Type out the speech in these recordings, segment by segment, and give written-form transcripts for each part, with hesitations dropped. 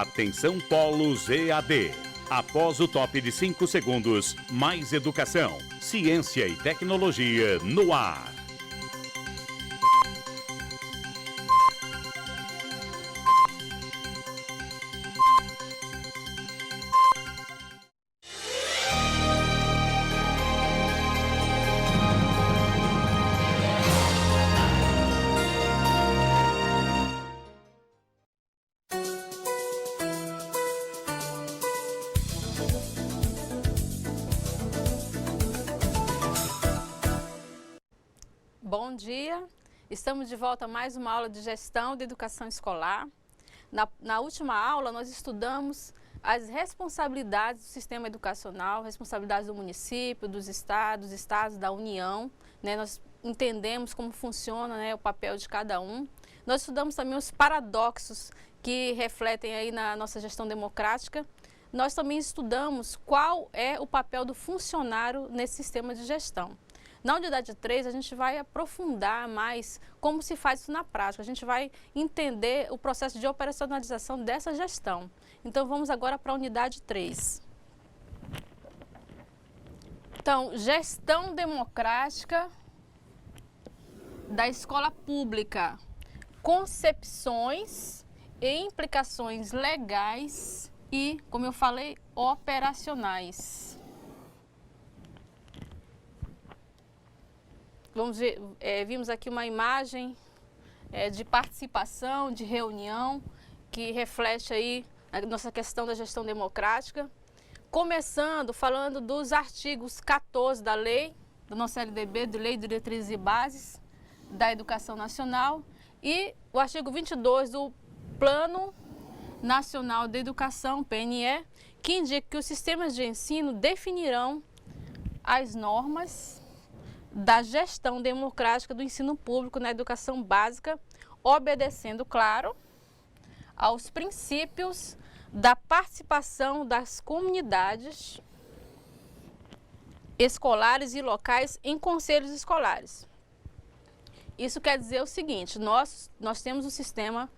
Atenção Polos EAD. Após o top de 5 segundos, mais educação, ciência e tecnologia no ar. Bom dia, estamos de volta a mais uma aula de gestão de educação escolar. Na última aula nós estudamos as responsabilidades do sistema educacional, responsabilidades do município, dos estados da União, né? Nós entendemos como funciona, né, o papel de cada um. Nós estudamos também os paradoxos que refletem aí na nossa gestão democrática. Nós também estudamos qual é o papel do funcionário nesse sistema de gestão. Na unidade 3, a gente vai aprofundar mais como se faz isso na prática. A gente vai entender o processo de operacionalização dessa gestão. Então, vamos agora para a unidade 3. Então, gestão democrática da escola pública. Concepções e implicações legais e, como eu falei, operacionais. Vamos ver, vimos aqui uma imagem de participação, de reunião, que reflete aí a nossa questão da gestão democrática. Começando falando dos artigos 14 da lei, do nosso LDB, de Lei de Diretrizes e Bases da Educação Nacional, e o artigo 22 do Plano Nacional de Educação, PNE, que indica que os sistemas de ensino definirão as normas da gestão democrática do ensino público na educação básica, obedecendo, claro, aos princípios da participação das comunidades escolares e locais em conselhos escolares. Isso quer dizer o seguinte, nós temos um sistema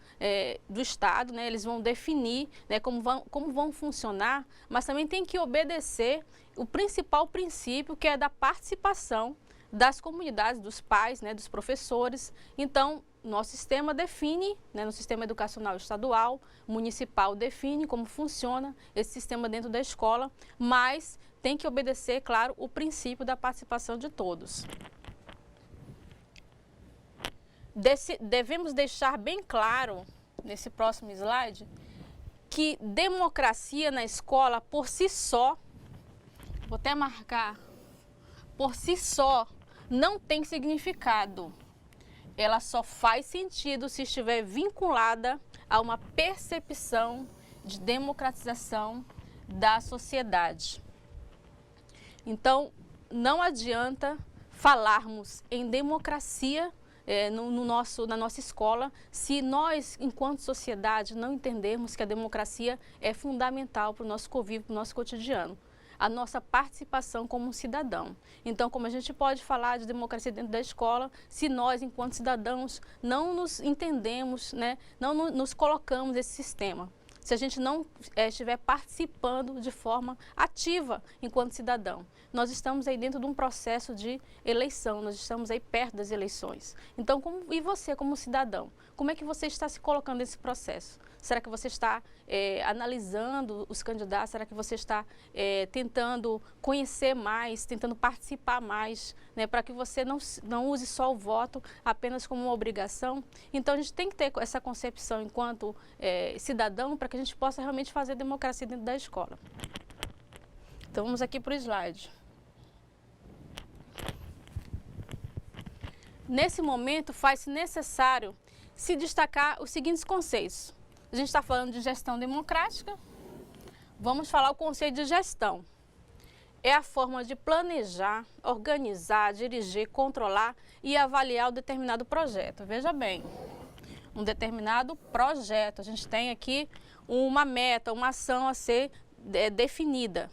do Estado, né, eles vão definir, né, como vão funcionar, mas também tem que obedecer o principal princípio, que é da participação das comunidades, dos pais, né, dos professores. Então, nosso sistema define, né, no sistema educacional estadual, municipal define como funciona esse sistema dentro da escola, mas tem que obedecer, claro, o princípio da participação de todos. Devemos deixar bem claro, nesse próximo slide, que democracia na escola, por si só, vou até marcar, por si só, não tem significado. Ela só faz sentido se estiver vinculada a uma percepção de democratização da sociedade. Então, não adianta falarmos em democracia na nossa escola se nós, enquanto sociedade, não entendermos que a democracia é fundamental para o nosso convívio, para o nosso cotidiano. A nossa participação como um cidadão. Então, como a gente pode falar de democracia dentro da escola, se nós, enquanto cidadãos, não nos entendemos, né, não nos colocamos nesse sistema. Se a gente não estiver participando de forma ativa enquanto cidadão. Nós estamos aí dentro de um processo de eleição, nós estamos aí perto das eleições. Então, e você como cidadão? Como é que você está se colocando nesse processo? Será que você está analisando os candidatos? Será que você está tentando conhecer mais, tentando participar mais, né, para que você não use só o voto apenas como uma obrigação? Então, a gente tem que ter essa concepção enquanto cidadão para que a gente possa realmente fazer democracia dentro da escola. Então, vamos aqui para o slide. Nesse momento, faz-se necessário se destacar os seguintes conceitos. A gente está falando de gestão democrática, vamos falar o conceito de gestão. É a forma de planejar, organizar, dirigir, controlar e avaliar um determinado projeto. Veja bem, um determinado projeto. A gente tem aqui uma meta, uma ação a ser definida.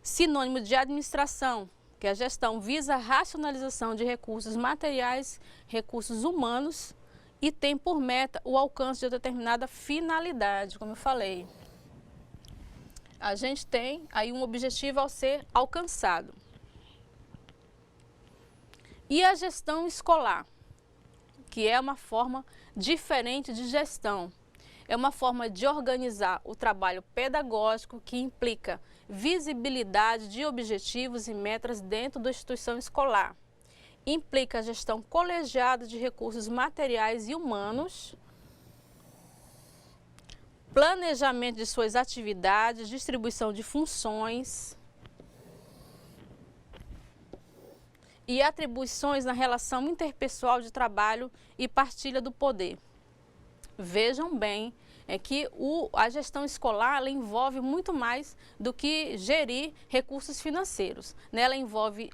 Sinônimo de administração, que a gestão visa a racionalização de recursos materiais, recursos humanos e tem por meta o alcance de determinada finalidade, como eu falei. A gente tem aí um objetivo ao ser alcançado. E a gestão escolar, que é uma forma diferente de gestão. É uma forma de organizar o trabalho pedagógico que implica visibilidade de objetivos e metas dentro da instituição escolar. Implica a gestão colegiada de recursos materiais e humanos, planejamento de suas atividades, distribuição de funções e atribuições na relação interpessoal de trabalho e partilha do poder. Vejam bem, é que a gestão escolar ela envolve muito mais do que gerir recursos financeiros, né? Ela envolve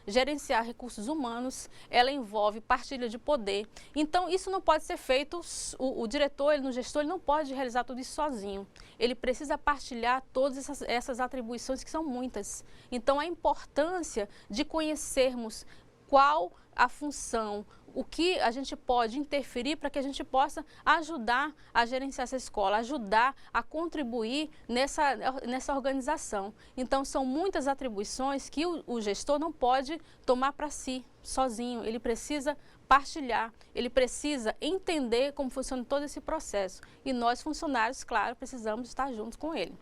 gerenciar recursos humanos, ela envolve partilha de poder. Então, isso não pode ser feito, o diretor, o gestor, ele não pode realizar tudo isso sozinho. Ele precisa partilhar todas essas atribuições, que são muitas. Então, a importância de conhecermos qual a função, o que a gente pode interferir para que a gente possa ajudar a gerenciar essa escola, ajudar a contribuir nessa organização. Então, são muitas atribuições que o gestor não pode tomar para si, sozinho. Ele precisa partilhar, ele precisa entender como funciona todo esse processo. E nós, funcionários, claro, precisamos estar juntos com ele.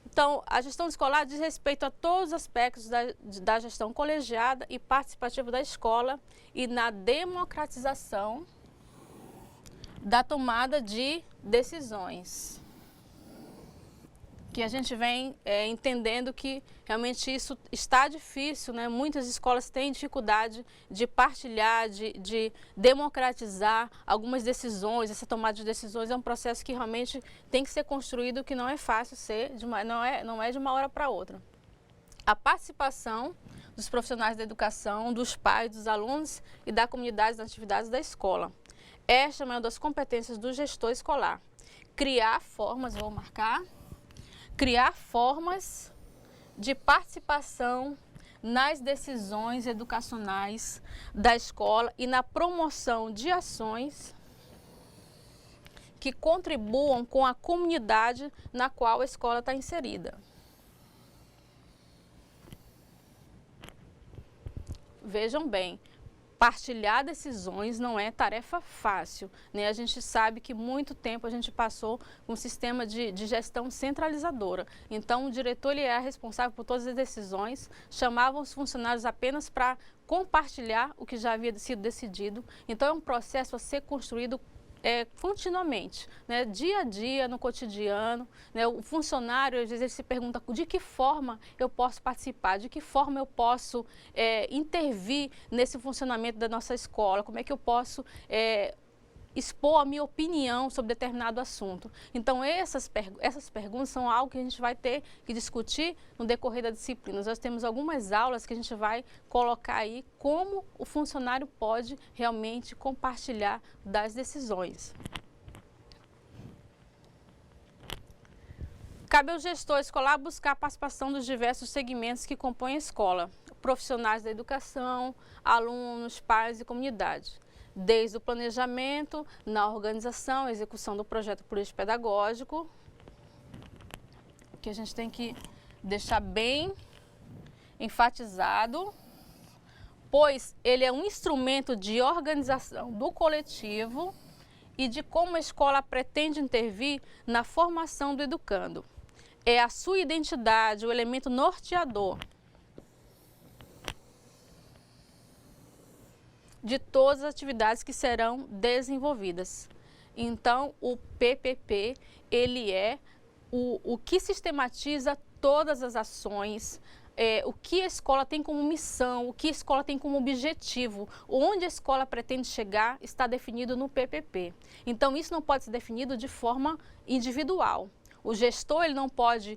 Então, a gestão escolar diz respeito a todos os aspectos da gestão colegiada e participativa da escola e na democratização da tomada de decisões. Que a gente vem entendendo que realmente isso está difícil, né? Muitas escolas têm dificuldade de partilhar, de democratizar algumas decisões. Essa tomada de decisões é um processo que realmente tem que ser construído, que não é fácil ser, não é de uma hora para outra. A participação dos profissionais da educação, dos pais, dos alunos e da comunidade nas atividades da escola. Esta é uma das competências do gestor escolar. Criar formas, vou marcar, criar formas de participação nas decisões educacionais da escola e na promoção de ações que contribuam com a comunidade na qual a escola está inserida. Vejam bem, partilhar decisões não é tarefa fácil, né? A gente sabe que muito tempo a gente passou com um sistema de gestão centralizadora. Então, o diretor ele é responsável por todas as decisões, chamavam os funcionários apenas para compartilhar o que já havia sido decidido. Então, é um processo a ser construído continuamente, né? Dia a dia, no cotidiano, né? O funcionário, às vezes, ele se pergunta de que forma eu posso participar, de que forma eu posso intervir nesse funcionamento da nossa escola, como é que eu posso expor a minha opinião sobre determinado assunto. Então, essas perguntas são algo que a gente vai ter que discutir no decorrer da disciplina. Nós temos algumas aulas que a gente vai colocar aí como o funcionário pode realmente compartilhar das decisões. Cabe ao gestor escolar buscar a participação dos diversos segmentos que compõem a escola, profissionais da educação, alunos, pais e comunidade. Desde o planejamento, na organização, execução do projeto político-pedagógico, que a gente tem que deixar bem enfatizado, pois ele é um instrumento de organização do coletivo e de como a escola pretende intervir na formação do educando. É a sua identidade, o elemento norteador de todas as atividades que serão desenvolvidas. Então, o PPP, ele é o que sistematiza todas as ações, o que a escola tem como missão, o que a escola tem como objetivo, onde a escola pretende chegar, está definido no PPP. Então, isso não pode ser definido de forma individual. O gestor ele não pode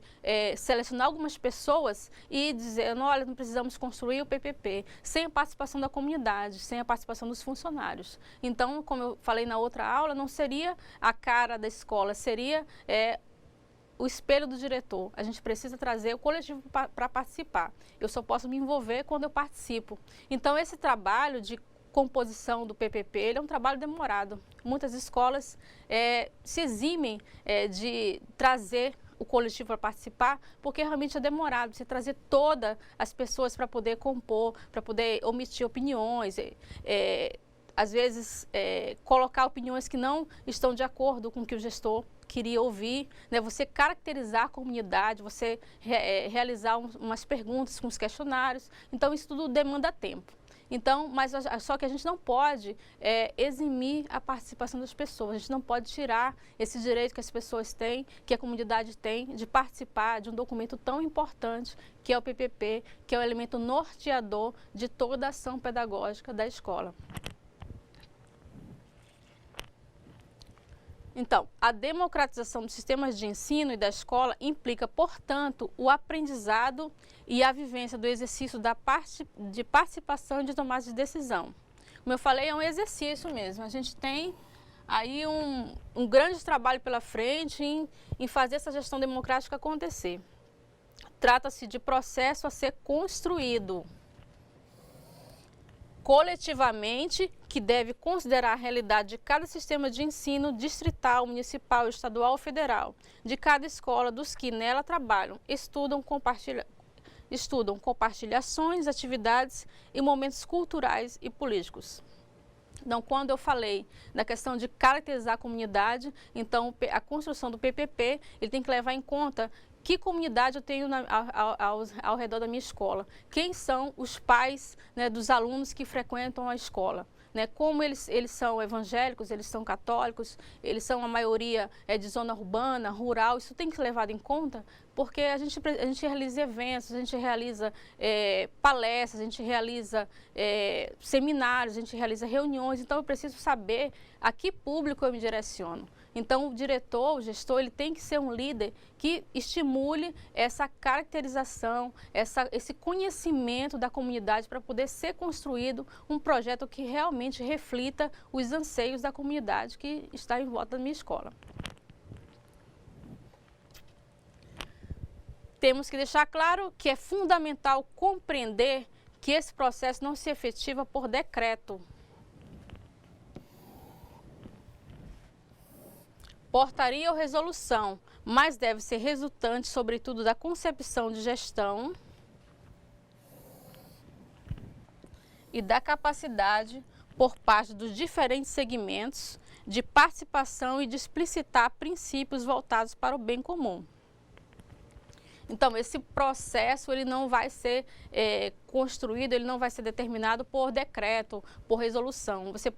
selecionar algumas pessoas e dizer, olha, não precisamos construir o PPP, sem a participação da comunidade, sem a participação dos funcionários. Então, como eu falei na outra aula, não seria a cara da escola, seria o espelho do diretor. A gente precisa trazer o coletivo para participar. Eu só posso me envolver quando eu participo. Então, esse trabalho de composição do PPP, ele é um trabalho demorado. Muitas escolas se eximem de trazer o coletivo para participar, porque realmente é demorado você trazer todas as pessoas para poder compor, para poder omitir opiniões, às vezes colocar opiniões que não estão de acordo com o que o gestor queria ouvir, né? Você caracterizar a comunidade, você realizar umas perguntas com os questionários, então isso tudo demanda tempo. Então, mas só que a gente não pode eximir a participação das pessoas, a gente não pode tirar esse direito que as pessoas têm, que a comunidade tem, de participar de um documento tão importante que é o PPP, que é o elemento norteador de toda a ação pedagógica da escola. Então, a democratização dos sistemas de ensino e da escola implica, portanto, o aprendizado e a vivência do exercício de participação e de tomada de decisão. Como eu falei, é um exercício mesmo. A gente tem aí um grande trabalho pela frente em fazer essa gestão democrática acontecer. Trata-se de processo a ser construído coletivamente, que deve considerar a realidade de cada sistema de ensino distrital, municipal, estadual ou federal, de cada escola, dos que nela trabalham, estudam, compartilhações, atividades e momentos culturais e políticos. Então, quando eu falei da questão de caracterizar a comunidade, então a construção do PPP, ele tem que levar em conta que comunidade eu tenho ao redor da minha escola, quem são os pais, né, dos alunos que frequentam a escola. Né, como eles são evangélicos, eles são católicos, eles são a maioria de zona urbana, rural, isso tem que ser levado em conta, porque a gente realiza eventos, a gente realiza palestras, a gente realiza seminários, a gente realiza reuniões, então eu preciso saber a que público eu me direciono. Então, o diretor, o gestor, ele tem que ser um líder que estimule essa caracterização, esse conhecimento da comunidade para poder ser construído um projeto que realmente reflita os anseios da comunidade que está em volta da minha escola. Temos que deixar claro que é fundamental compreender que esse processo não se efetiva por decreto, portaria ou resolução, mas deve ser resultante, sobretudo, da concepção de gestão e da capacidade, por parte dos diferentes segmentos, de participação e de explicitar princípios voltados para o bem comum. Então, esse processo ele não vai ser construído, ele não vai ser determinado por decreto, por resolução. Você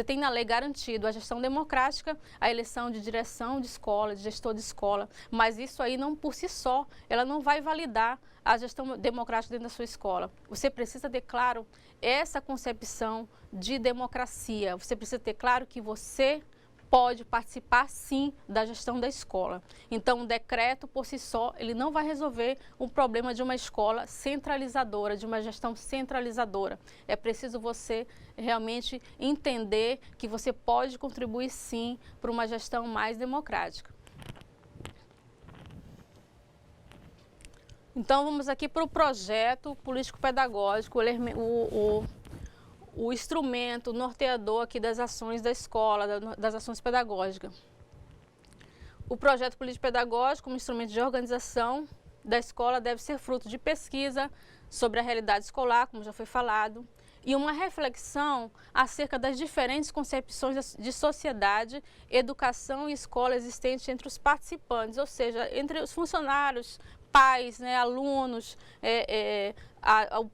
tem na lei garantido a gestão democrática, a eleição de direção de escola, de gestor de escola, mas isso aí não por si só, ela não vai validar a gestão democrática dentro da sua escola. Você precisa ter claro essa concepção de democracia, você precisa ter claro que você pode participar, sim, da gestão da escola. Então, o decreto, por si só, ele não vai resolver o problema de uma escola centralizadora, de uma gestão centralizadora. É preciso você realmente entender que você pode contribuir, sim, para uma gestão mais democrática. Então, vamos aqui para o projeto político-pedagógico, o instrumento norteador aqui das ações da escola, das ações pedagógicas. O projeto político-pedagógico, como instrumento de organização da escola, deve ser fruto de pesquisa sobre a realidade escolar, como já foi falado, e uma reflexão acerca das diferentes concepções de sociedade, educação e escola existentes entre os participantes, ou seja, entre os funcionários, pais, né, alunos,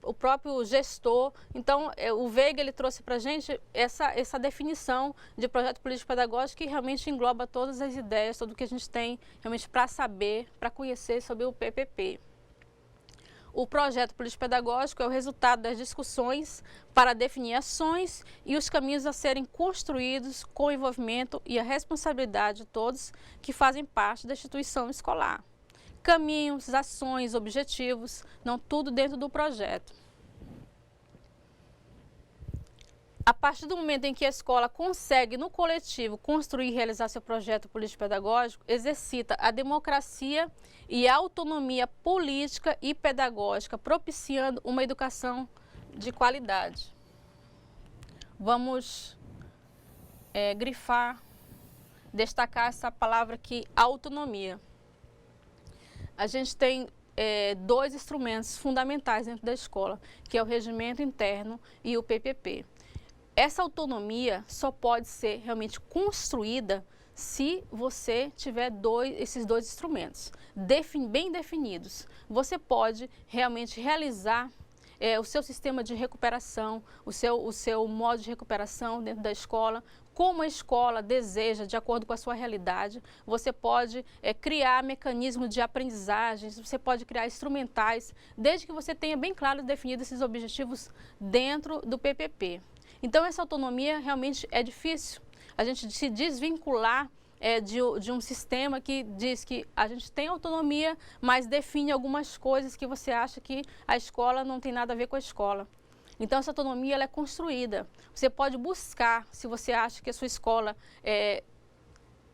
o próprio gestor. Então, o Veiga ele trouxe para a gente essa definição de projeto político-pedagógico que realmente engloba todas as ideias, tudo que a gente tem realmente para saber, para conhecer sobre o PPP. O projeto político-pedagógico é o resultado das discussões para definir ações e os caminhos a serem construídos com o envolvimento e a responsabilidade de todos que fazem parte da instituição escolar. Caminhos, ações, objetivos, não tudo dentro do projeto. A partir do momento em que a escola consegue, no coletivo, construir e realizar seu projeto político-pedagógico, exercita a democracia e a autonomia política e pedagógica, propiciando uma educação de qualidade. Vamos grifar, destacar essa palavra aqui, autonomia. A gente tem dois instrumentos fundamentais dentro da escola, que é o regimento interno e o PPP. Essa autonomia só pode ser realmente construída se você tiver esses dois instrumentos bem definidos. Você pode realmente realizar o seu sistema de recuperação, o seu modo de recuperação dentro da escola, como a escola deseja, de acordo com a sua realidade. Você pode criar mecanismos de aprendizagem, você pode criar instrumentais, desde que você tenha bem claro definido esses objetivos dentro do PPP. Então, essa autonomia realmente é difícil. A gente se desvincular de um sistema que diz que a gente tem autonomia, mas define algumas coisas que você acha que a escola não tem nada a ver com a escola. Então, essa autonomia ela é construída. Você pode buscar, se você acha que a sua escola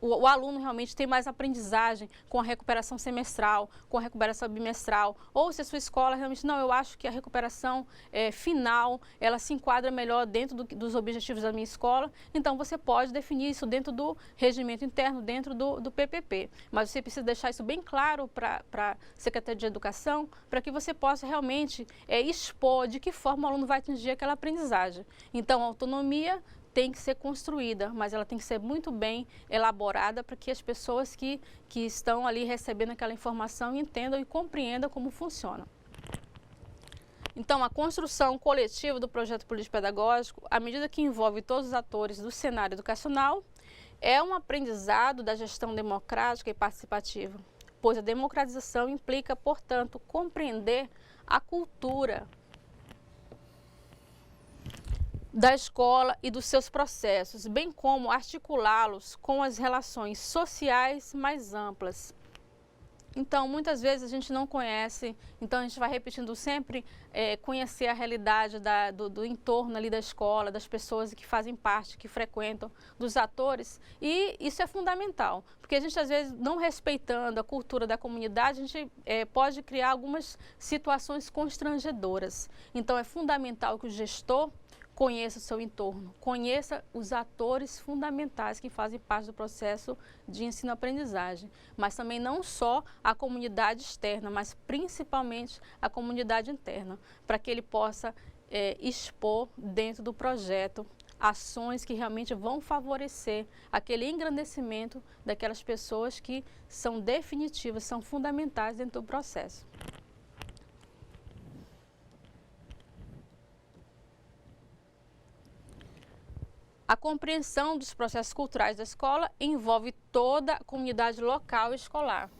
o aluno realmente tem mais aprendizagem com a recuperação semestral, com a recuperação bimestral, ou se a sua escola realmente, não, eu acho que a recuperação final, ela se enquadra melhor dentro dos objetivos da minha escola, então você pode definir isso dentro do regimento interno, dentro do PPP. Mas você precisa deixar isso bem claro para a Secretaria de Educação, para que você possa realmente expor de que forma o aluno vai atingir aquela aprendizagem. Então, a autonomia tem que ser construída, mas ela tem que ser muito bem elaborada para que as pessoas que estão ali recebendo aquela informação entendam e compreendam como funciona. Então, a construção coletiva do projeto político-pedagógico, à medida que envolve todos os atores do cenário educacional, é um aprendizado da gestão democrática e participativa, pois a democratização implica, portanto, compreender a cultura da escola e dos seus processos, bem como articulá-los com as relações sociais mais amplas. Então, muitas vezes a gente não conhece, então a gente vai repetindo sempre conhecer a realidade do entorno ali da escola, das pessoas que fazem parte, que frequentam, dos atores, e isso é fundamental, porque a gente às vezes não respeitando a cultura da comunidade, a gente pode criar algumas situações constrangedoras. Então, é fundamental que o gestor conheça o seu entorno, conheça os atores fundamentais que fazem parte do processo de ensino-aprendizagem, mas também não só a comunidade externa, mas principalmente a comunidade interna, para que ele possa expor dentro do projeto ações que realmente vão favorecer aquele engrandecimento daquelas pessoas que são definitivas, são fundamentais dentro do processo. A compreensão dos processos culturais da escola envolve toda a comunidade local e escolar.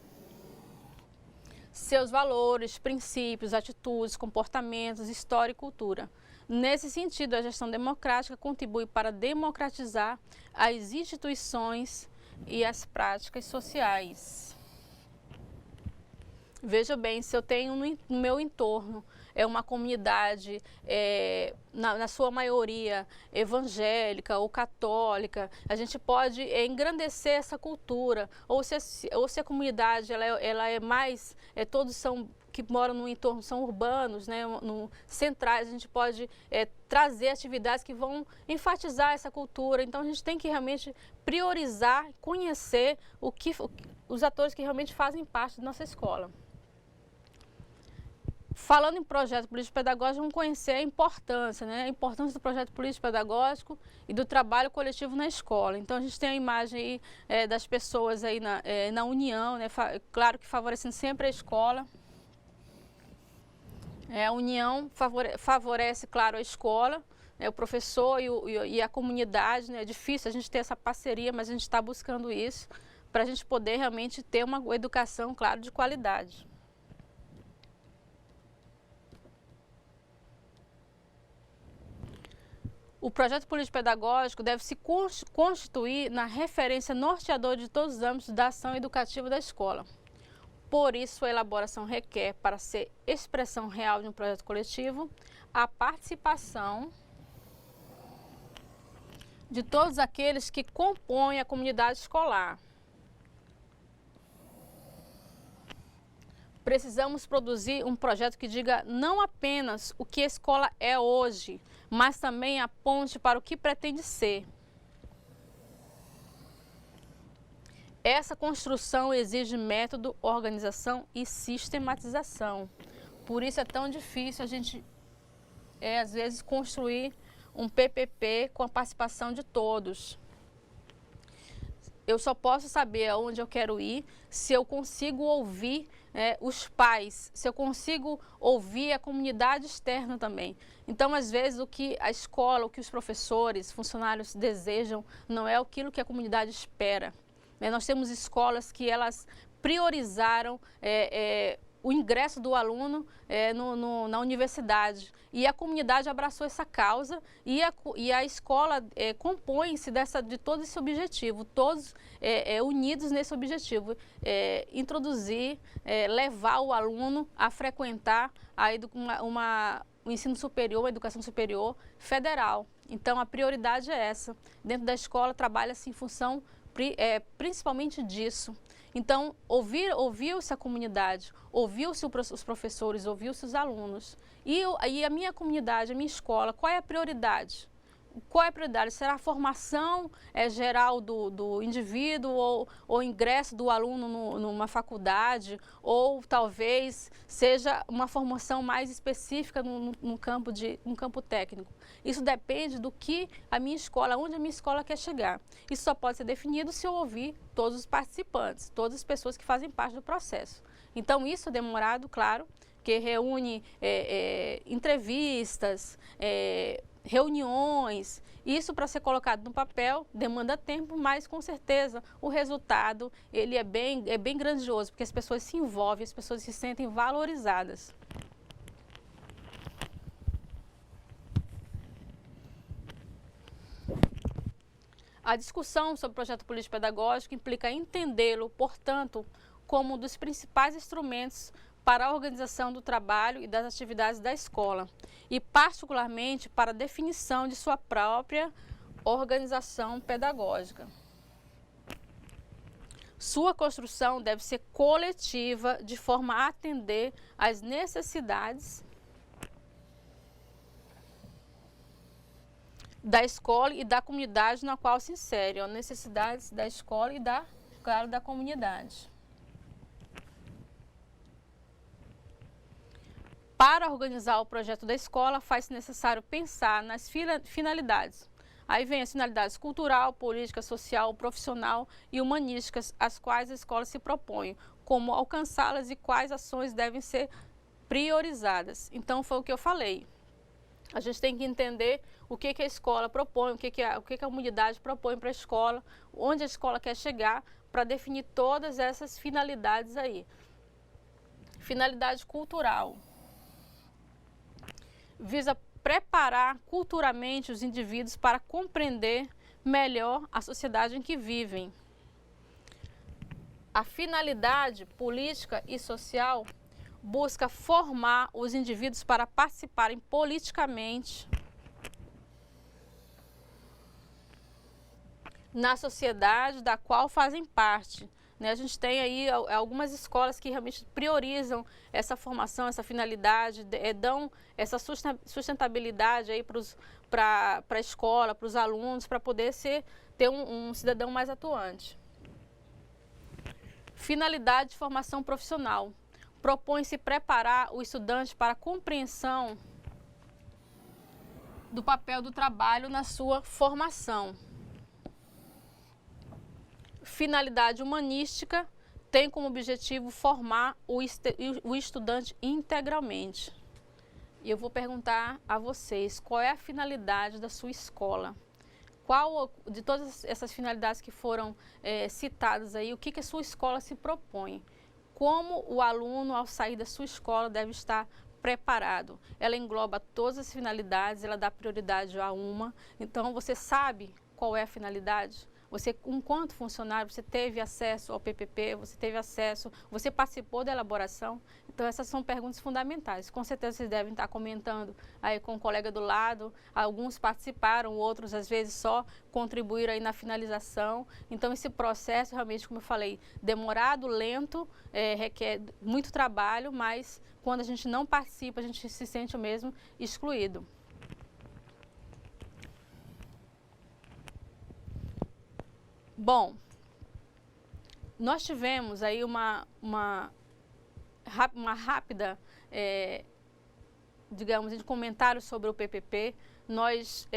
Seus valores, princípios, atitudes, comportamentos, história e cultura. Nesse sentido, a gestão democrática contribui para democratizar as instituições e as práticas sociais. Veja bem, se eu tenho no meu entorno uma comunidade, na sua maioria, evangélica ou católica, a gente pode engrandecer essa cultura, ou se a comunidade ela é mais, todos são que moram no entorno são urbanos, né, centrais, a gente pode trazer atividades que vão enfatizar essa cultura. Então a gente tem que realmente priorizar, conhecer os atores que realmente fazem parte da nossa escola. Falando em projeto político-pedagógico, vamos conhecer a importância, né? A importância do projeto político-pedagógico e do trabalho coletivo na escola. Então, a gente tem a imagem aí, das pessoas aí na união, né? Claro que favorecendo sempre a escola. A união favorece, claro, a escola, o professor e a comunidade, né? É difícil a gente ter essa parceria, mas a gente está buscando isso para a gente poder realmente ter uma educação, claro, de qualidade. O projeto político-pedagógico deve se constituir na referência norteadora de todos os âmbitos da ação educativa da escola. Por isso, a elaboração requer, para ser expressão real de um projeto coletivo, a participação de todos aqueles que compõem a comunidade escolar. Precisamos produzir um projeto que diga não apenas o que a escola é hoje, mas também aponte para o que pretende ser. Essa construção exige método, organização e sistematização. Por isso é tão difícil a gente, às vezes, construir um PPP com a participação de todos. Eu só posso saber aonde eu quero ir se eu consigo ouvir os pais, se eu consigo ouvir a comunidade externa também. Então, às vezes, o que a escola, o que os professores, funcionários desejam, não é aquilo que a comunidade espera. Nós temos escolas que elas priorizaram o ingresso do aluno na universidade. E a comunidade abraçou essa causa e a escola compõe-se de todo esse objetivo, todos unidos nesse objetivo, introduzir, levar o aluno a frequentar o ensino superior, a educação superior federal. Então, a prioridade é essa. Dentro da escola, trabalha-se em função principalmente disso. Então, ouviu-se a comunidade, ouviu-se os professores, ouviu-se os alunos. E a minha comunidade, a minha escola, qual é a prioridade? Qual é a prioridade? Será a formação geral do indivíduo ou o ingresso do aluno numa faculdade? Ou talvez seja uma formação mais específica no campo técnico? Isso depende do que a minha escola, onde a minha escola quer chegar. Isso só pode ser definido se eu ouvir todos os participantes, todas as pessoas que fazem parte do processo. Então, isso é demorado, claro, que reúne entrevistas, reuniões. Isso, para ser colocado no papel, demanda tempo, mas com certeza o resultado ele é bem grandioso, porque as pessoas se envolvem, as pessoas se sentem valorizadas. A discussão sobre o projeto político-pedagógico implica entendê-lo, portanto, como um dos principais instrumentos para a organização do trabalho e das atividades da escola, e particularmente para a definição de sua própria organização pedagógica. Sua construção deve ser coletiva, de forma a atender às necessidades da escola e da comunidade na qual se insere, as necessidades da escola e claro, da comunidade. Para organizar o projeto da escola, faz-se necessário pensar nas finalidades. Aí vem as finalidades cultural, política, social, profissional e humanísticas, as quais a escola se propõe, como alcançá-las e quais ações devem ser priorizadas. Então, foi o que eu falei. A gente tem que entender o que a escola propõe, o que a comunidade propõe para a escola, onde a escola quer chegar, para definir todas essas finalidades aí. Finalidade cultural. Visa preparar culturalmente os indivíduos para compreender melhor a sociedade em que vivem. A finalidade política e social busca formar os indivíduos para participarem politicamente na sociedade da qual fazem parte. A gente tem aí algumas escolas que realmente priorizam essa formação, essa finalidade, dão essa sustentabilidade aí para a escola, para os alunos, para poder ter um cidadão mais atuante. Finalidade de formação profissional. Propõe-se preparar o estudante para a compreensão do papel do trabalho na sua formação. Finalidade humanística tem como objetivo formar o estudante integralmente. E eu vou perguntar a vocês, qual é a finalidade da sua escola? Qual de todas essas finalidades que foram citadas aí, o que a sua escola se propõe? Como o aluno, ao sair da sua escola, deve estar preparado? Ela engloba todas as finalidades, ela dá prioridade a uma. Então, você sabe qual é a finalidade? Você, enquanto funcionário, você teve acesso ao PPP, você participou da elaboração? Então, essas são perguntas fundamentais. Com certeza, vocês devem estar comentando aí com o colega do lado. Alguns participaram, outros, às vezes, só contribuíram aí na finalização. Então, esse processo, realmente, como eu falei, demorado, lento, requer muito trabalho, mas quando a gente não participa, a gente se sente mesmo excluído. Bom, nós tivemos aí uma rápida, digamos, de comentário sobre o PPP. Nós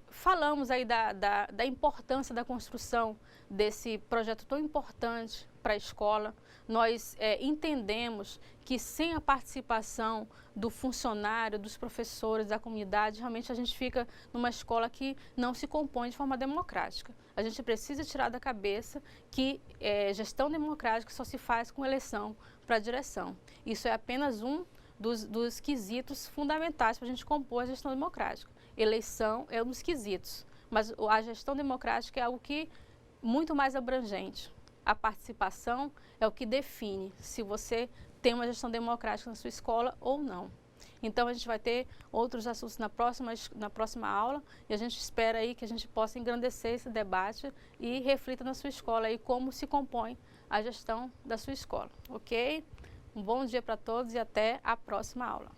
falamos aí da importância da construção desse projeto tão importante para a escola. Nós entendemos que sem a participação do funcionário, dos professores, da comunidade, realmente a gente fica numa escola que não se compõe de forma democrática. A gente precisa tirar da cabeça que gestão democrática só se faz com eleição para a direção. Isso é apenas um dos quesitos fundamentais para a gente compor a gestão democrática. Eleição é um dos quesitos, mas a gestão democrática é algo que muito mais abrangente. A participação é o que define se você tem uma gestão democrática na sua escola ou não. Então, a gente vai ter outros assuntos na próxima aula e a gente espera aí que a gente possa engrandecer esse debate e reflita na sua escola aí como se compõe a gestão da sua escola, ok? Um bom dia para todos e até a próxima aula.